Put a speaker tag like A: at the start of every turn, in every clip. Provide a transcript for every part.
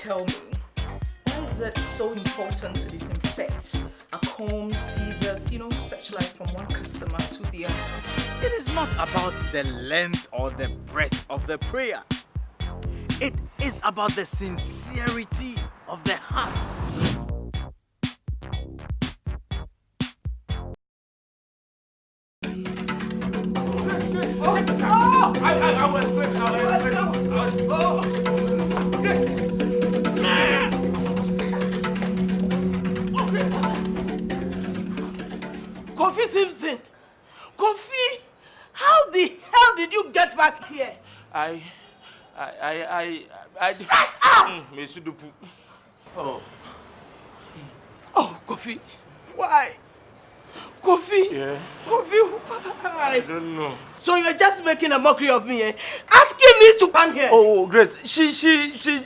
A: tell me, why is it so important to disinfect a comb, scissors, such like from one customer to the other?
B: It is not about the length or the breadth of the prayer. It is about the sincerity of the heart.
C: I was yes.
D: Kofi Simpson! Kofi! How the hell did you get back here?
C: I
D: Shut up!
C: Oh.
D: Oh, Kofi. Why? Kofi?
C: Yeah.
D: Kofi, why?
C: I don't know.
D: So you're just making a mockery of me, eh? Asking me to come here.
C: Oh, Grace. She
D: did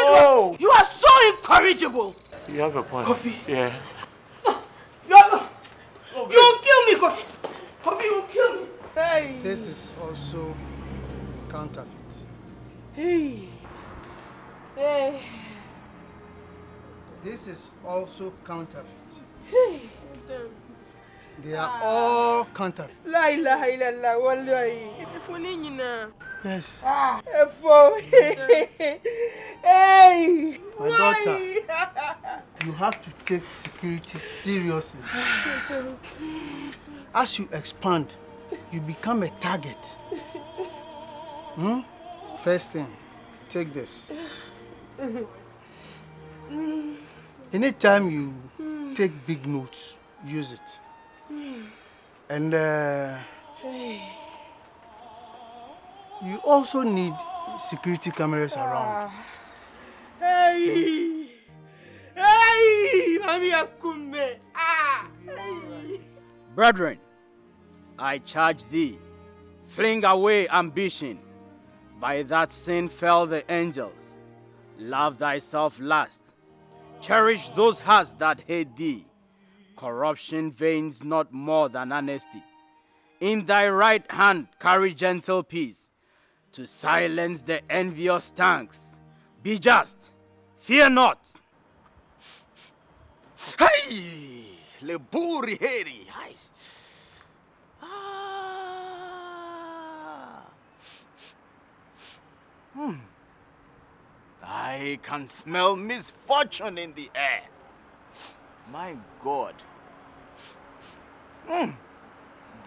C: oh.
D: You are so incorrigible.
C: You have a point.
D: Kofi.
C: Yeah.
D: You'll kill me, Kofi. Kofi, you'll kill me. Hey.
E: This is also counterfeit.
D: Hey. Hey.
E: This is also counterfeit.
D: Hey.
E: They are all counterfeit.
D: La ilaha illallah, wallahi. Efonina.
E: Yes.
D: Efo. Hey.
E: My daughter, you have to take security seriously. As you expand, you become a target. First thing, take this. Anytime you take big notes, use it. And you also need security cameras around.
D: Hey! Hey! Mami akume! Hey!
B: Brethren, I charge thee, fling away ambition. By that sin fell the angels. Love thyself last. Cherish those hearts that hate thee. Corruption vains not more than honesty. In thy right hand carry gentle peace, to silence the envious tongues. Be just, fear not.
F: Hey! Le buri heri. I can smell misfortune in the air. My God.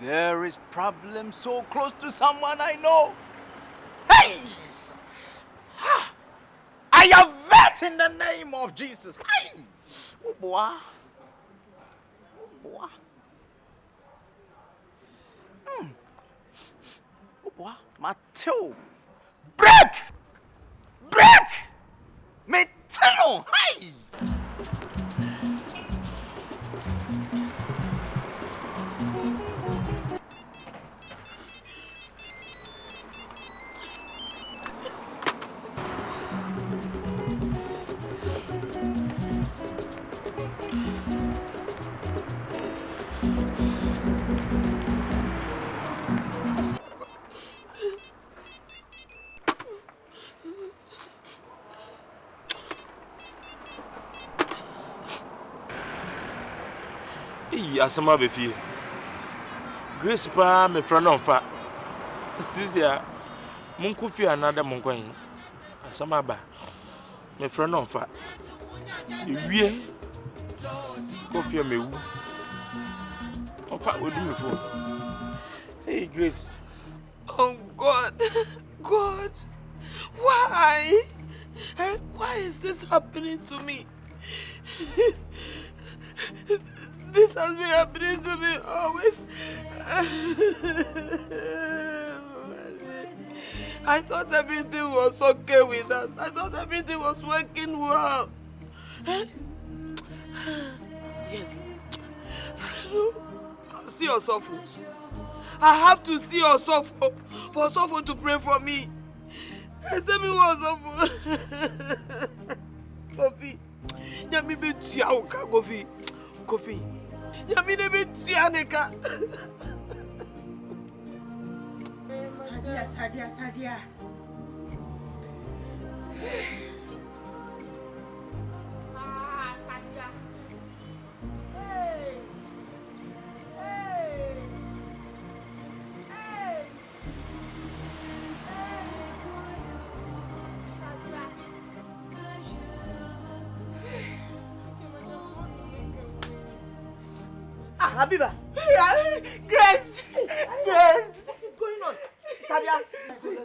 F: There is problem so close to someone I know. Hey! I avert in the name of Jesus. Hey! Oh, boy. Oh, boy. Mateo. Break! Break! Metano! Hey!
C: Asama befi. Grace pa me friend on fa. This year munku fi another munkwan. Asama ba. Me friend on fa. Ewie. Kofi amewu. Opa odu me phone. Hey Grace.
D: Oh God. God. Why? Why is this happening to me? This has been happening to me always. I thought everything was okay with us. I thought everything was working well. Yes. See yourself. I have to see yourself for someone to pray for me. Send me one Kofi. Yami be tiauka Kofi. Kofi. Yami be tianeka.
A: Sadia.
D: Abiba.
A: Grace! Grace!
D: What's going on? Sadia.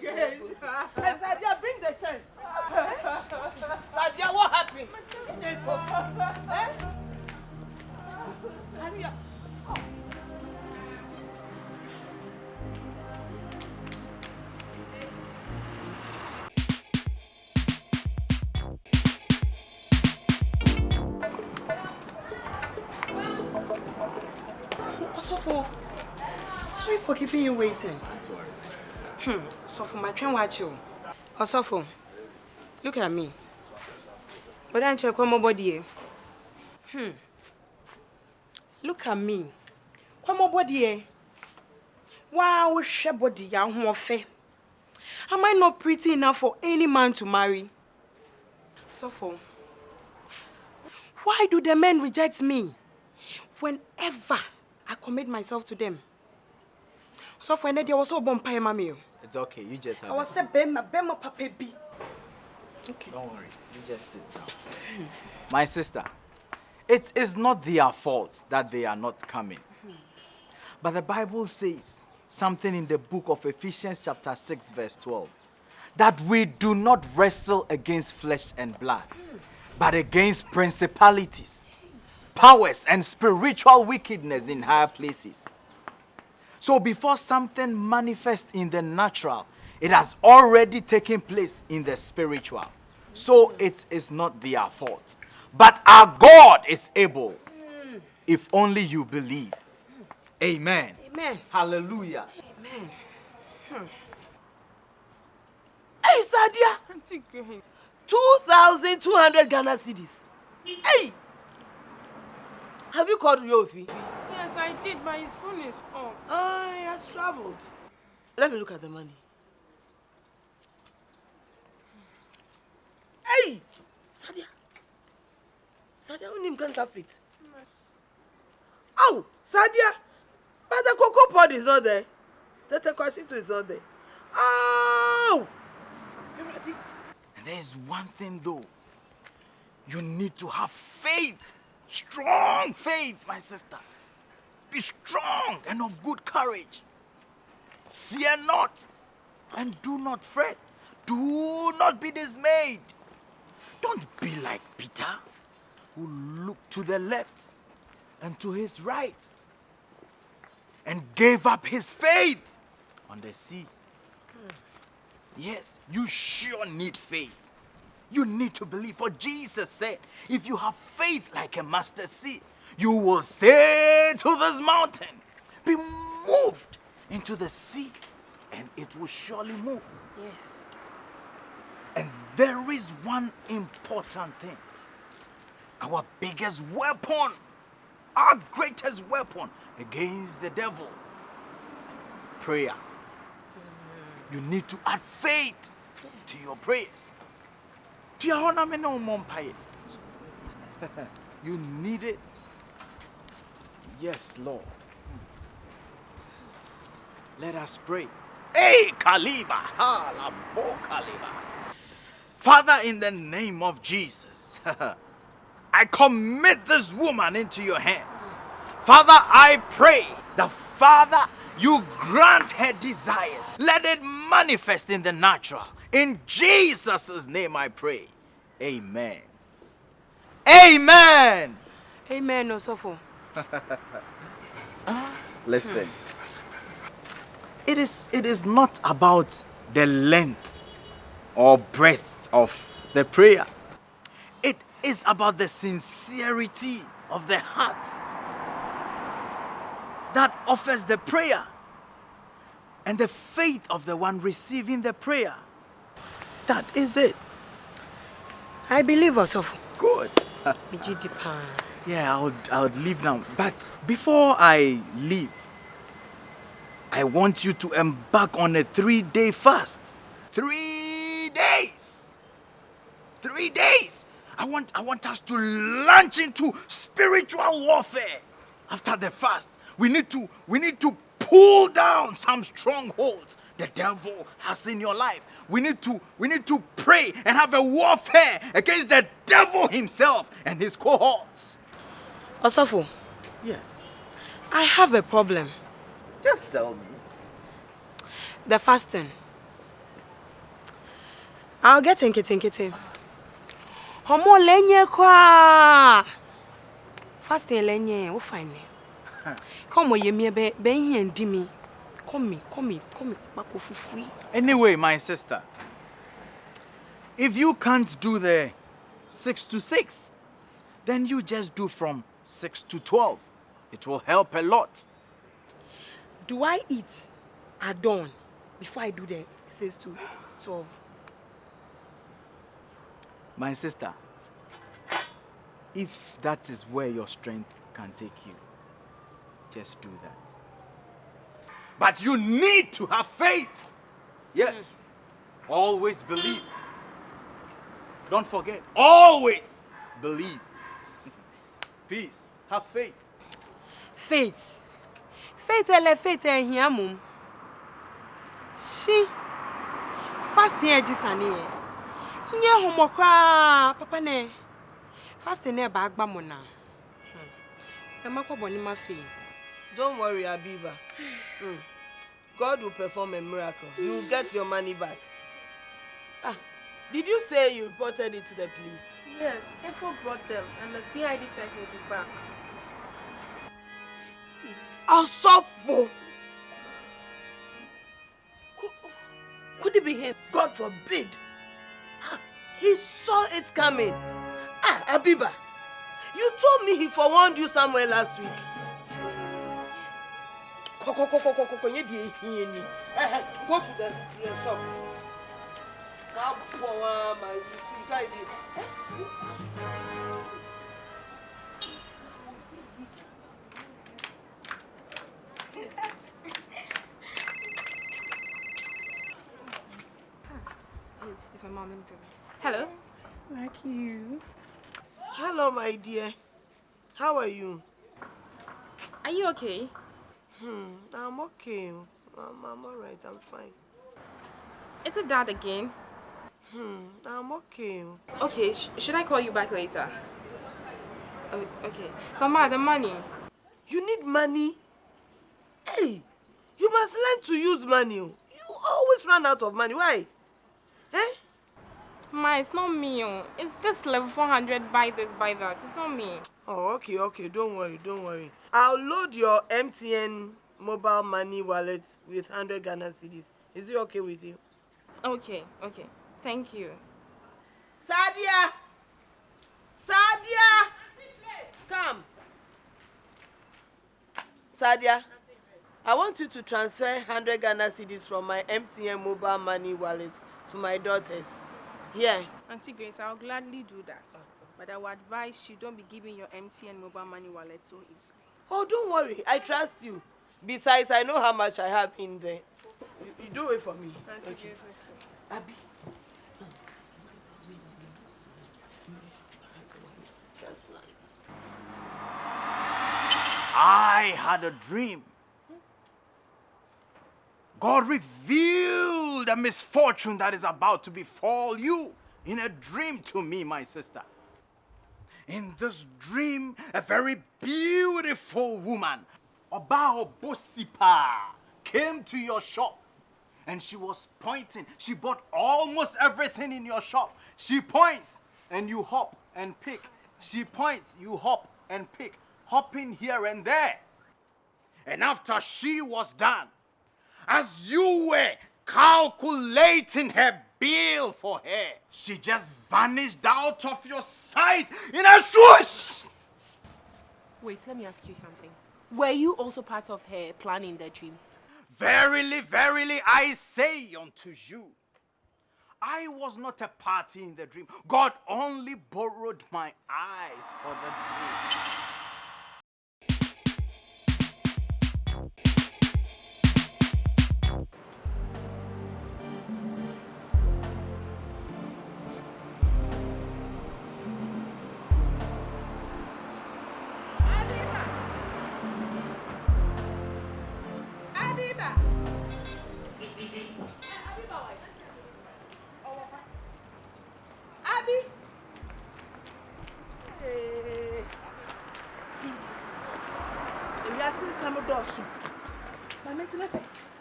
D: Hey, Sadia, bring the chair. Sadia, what happened? Eh? Hurry up.
G: Sorry for keeping you waiting.
F: Don't worry, my sister.
G: So for my train watch you. Osofo, look at me. But don't check one more body. Look at me. One more body. Wow, she body ya ho fe. Am I not pretty enough for any man to marry? Osofo, why do the men reject me whenever I commit myself to them? So for any day, I was so bumpy, mommy.
F: It's okay, you just have
G: I was saying, Bema, Papa B. Okay.
F: Don't worry, you just sit down. My sister, it is not their fault that they are not coming. But the Bible says something in the book of Ephesians chapter 6 verse 12. That we do not wrestle against flesh and blood, but against principalities, powers, and spiritual wickedness in higher places. So before something manifests in the natural, it has already taken place in the spiritual. So it is not their fault. But our God is able, if only you believe. Amen.
G: Amen.
F: Hallelujah.
G: Amen.
D: Hey, Sadia.
A: Auntie Grace.
D: 2,200 Ghana cedis. Hey! Have you called Yofi?
A: Yes, I did, but his phone is off.
D: Ah, he has traveled. Let me look at the money. Hey! Sadia. Sadia, who name counterfeit? Oh, Sadia. But the cocoa pod is not there. The tequashito is not there. Oh! You ready?
F: There is one thing though. You need to have faith. Strong faith, my sister. Be strong and of good courage. Fear not and do not fret. Do not be dismayed. Don't be like Peter, who looked to the left and to his right and gave up his faith on the sea. Yes, you sure need faith. You need to believe, for Jesus said, if you have faith like a mustard seed, you will say to this mountain, be moved into the sea, and it will surely move.
G: Yes.
F: And there is one important thing. Our biggest weapon, our greatest weapon against the devil, prayer. You need to add faith to your prayers. You need it. Yes, Lord. Let us pray. Hey, Kaliba. Kaliba. Father, in the name of Jesus, I commit this woman into your hands. Father, I pray that, Father, you grant her desires. Let it manifest in the natural. In Jesus' name I pray. Amen. Amen.
G: Amen, Osofo.
F: Listen. It is not about the length or breadth of the prayer. It is about the sincerity of the heart that offers the prayer and the faith of the one receiving the prayer. That is it.
G: I believe, Osofo.
F: Good. Yeah, I would leave now. But before I leave, I want you to embark on a 3-day fast. 3 days. 3 days. I want us to launch into spiritual warfare. After the fast, we need to pull down some strongholds the devil has in your life. We need to pray and have a warfare against the devil himself and his cohorts.
G: Osofo,
F: Yes.
G: I have a problem.
F: Just tell me.
G: The fasting. I'll get in. Homo lenye kwa. Fasting lenye, wo find me. Come on, ye be here and dimmy. Come, back free.
F: Anyway, my sister, if you can't do the 6 to 6, then you just do from 6 to 12. It will help a lot.
G: Do I eat at dawn before I do the 6 to 12?
F: My sister, if that is where your strength can take you, just do that. But you need to have faith. Yes. Always believe. Don't forget. Always believe. Peace. Have faith.
G: Faith. Faith here, mum. She fasting ejisani. Nye homokra papa ne. Fasting ne bagba mona.
D: Don't worry, Abiba. God will perform a miracle. You will get your money back. Did you say you reported it to the police?
H: Yes, Efo brought them and the CID said he'll be back.
D: Asofo! Could it be him? God forbid. He saw it coming. Abiba, you told me he forewarned you somewhere last week. Go to the shop.
H: It's my mom. Hello?
A: Like you.
D: Hello, my dear. How are you?
H: Are you okay?
D: I'm okay. I'm all right. I'm fine.
H: Is it Dad again?
D: I'm okay.
H: Okay, should I call you back later? Oh, okay. Mama, the money.
D: You need money? Hey, you must learn to use money. You always run out of money. Why?
H: Ma, it's not me. It's just level 400, buy this, buy that. It's not me.
D: Oh, okay. Don't worry. I'll load your MTN mobile money wallet with 100 Ghana cedis. Is it okay with you?
H: Okay. Thank you.
D: Sadia! Come. Sadia, I want you to transfer 100 Ghana cedis from my MTN mobile money wallet to my daughters. Here.
H: Auntie Grace, I'll gladly do that. But I would advise you don't be giving your MTN mobile money wallet so easily.
D: Oh, don't worry. I trust you. Besides, I know how much I have in there. You do it for me.
H: Auntie
D: Okay.
H: Grace, okay.
D: Abby.
F: I had a dream. God revealed a misfortune that is about to befall you in a dream to me, my sister. In this dream, a very beautiful woman, Obao Bosipa, came to your shop and she was pointing. She bought almost everything in your shop. She points and you hop and pick. She points, you hop and pick, hopping here and there. And after she was done, as you were calculating her bill for her, she just vanished out of your sight in a swoosh.
I: Wait, let me ask you something. Were you also part of her planning the dream?
F: Verily, verily, I say unto you, I was not a party in the dream. God only borrowed my eyes for the dream.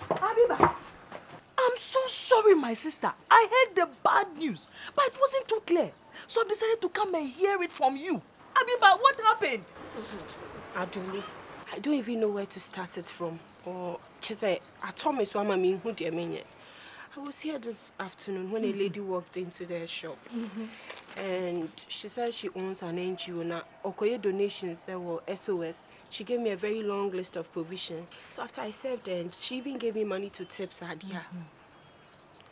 G: Abiba, I'm so sorry, my sister. I heard the bad news, but it wasn't too clear. So I decided to come and hear it from you. Abiba, what happened?
H: Adoli, I don't even know where to start it from. Or, Chese, I told me so I'm a who dear mean. I was here this afternoon when a lady walked into their shop. And she said she owns an NGO now. Okoye donations were SOS. She gave me a very long list of provisions. So after I served her, and she even gave me money to tips Adia.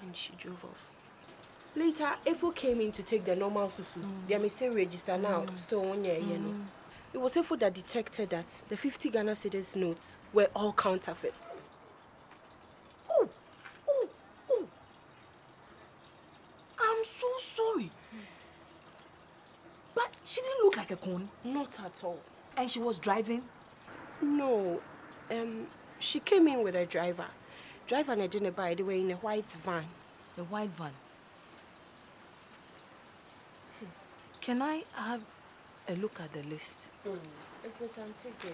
H: And she drove off. Later, Efo came in to take the normal susu. They may say register now, still 1 year, you know. It was Efo that detected that the 50 Ghana cedis notes were all counterfeit.
G: Oh! I'm so sorry. But she didn't look like a con.
H: Not at all.
G: And she was driving?
H: No. She came in with a driver. Driver and I didn't buy. They were in a white van.
G: A white van. Can I have a look at the list?
H: It's with Auntie Grace.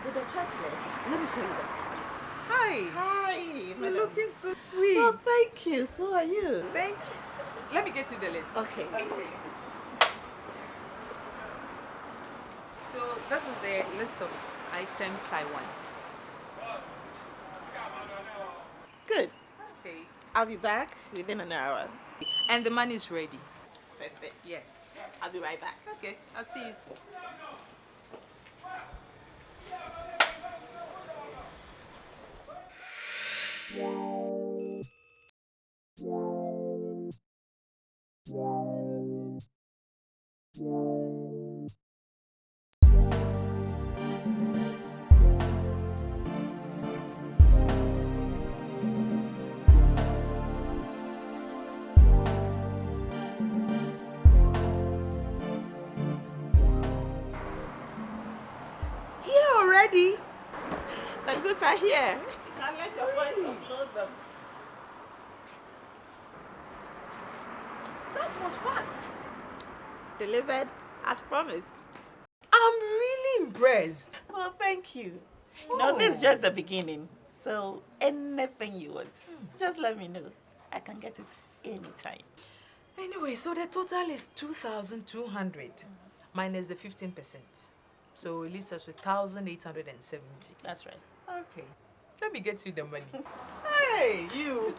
H: With the chocolate. Let me call you back.
A: Hi. You're looking so sweet.
D: Oh, thank you. So are you?
A: Thanks. Let me get you the list.
D: Okay.
A: So this is the list of items I want.
D: Good.
A: Okay.
D: I'll be back within an hour.
A: And the money is ready.
D: Perfect.
A: Yes.
D: I'll be right back.
A: Okay. I'll see you soon.
D: Here already? The goods are here. You can let your voice upload them. That was fast. Delivered as promised.
G: I'm really impressed.
D: Well, thank you. No, this is just the beginning. So anything you want, just let me know. I can get it anytime.
A: Anyway, so the total is 2,200 minus the 15%. So it leaves us with 1,870.
D: That's right.
A: Okay. Let me get you the money.
G: Hey, you.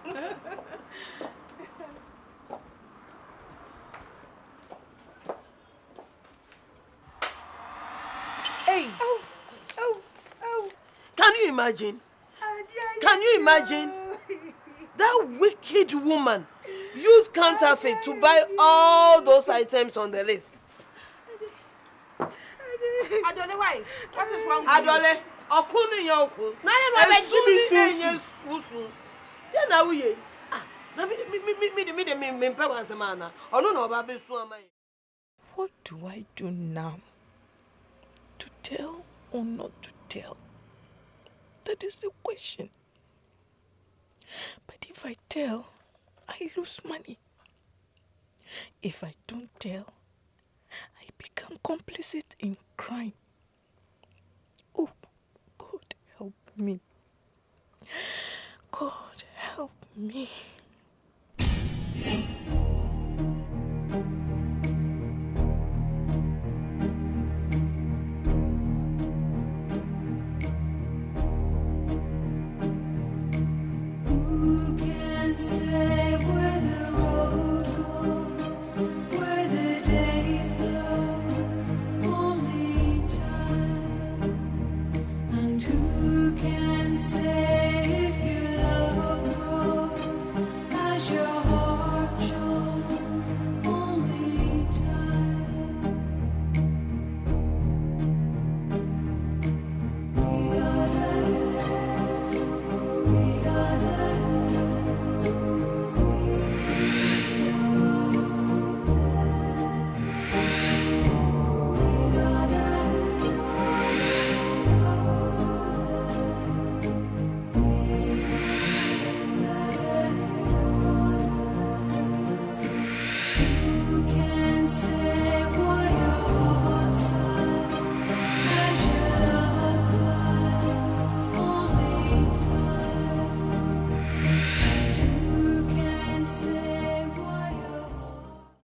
D: Hey! Oh! Can you imagine? Can you imagine? That wicked woman used counterfeit to buy all those items on the list.
H: Adole, why? What is wrong with
D: Adole, okunu yoku.
H: Nane
D: Susu. Ya na uye. Na me mpe wasemana. Onu na oba be su amai.
G: What do I do now? To tell or not to tell? That is the question. But if I tell, I lose money. If I don't tell, I become complicit in crime. Oh, God help me. God help me.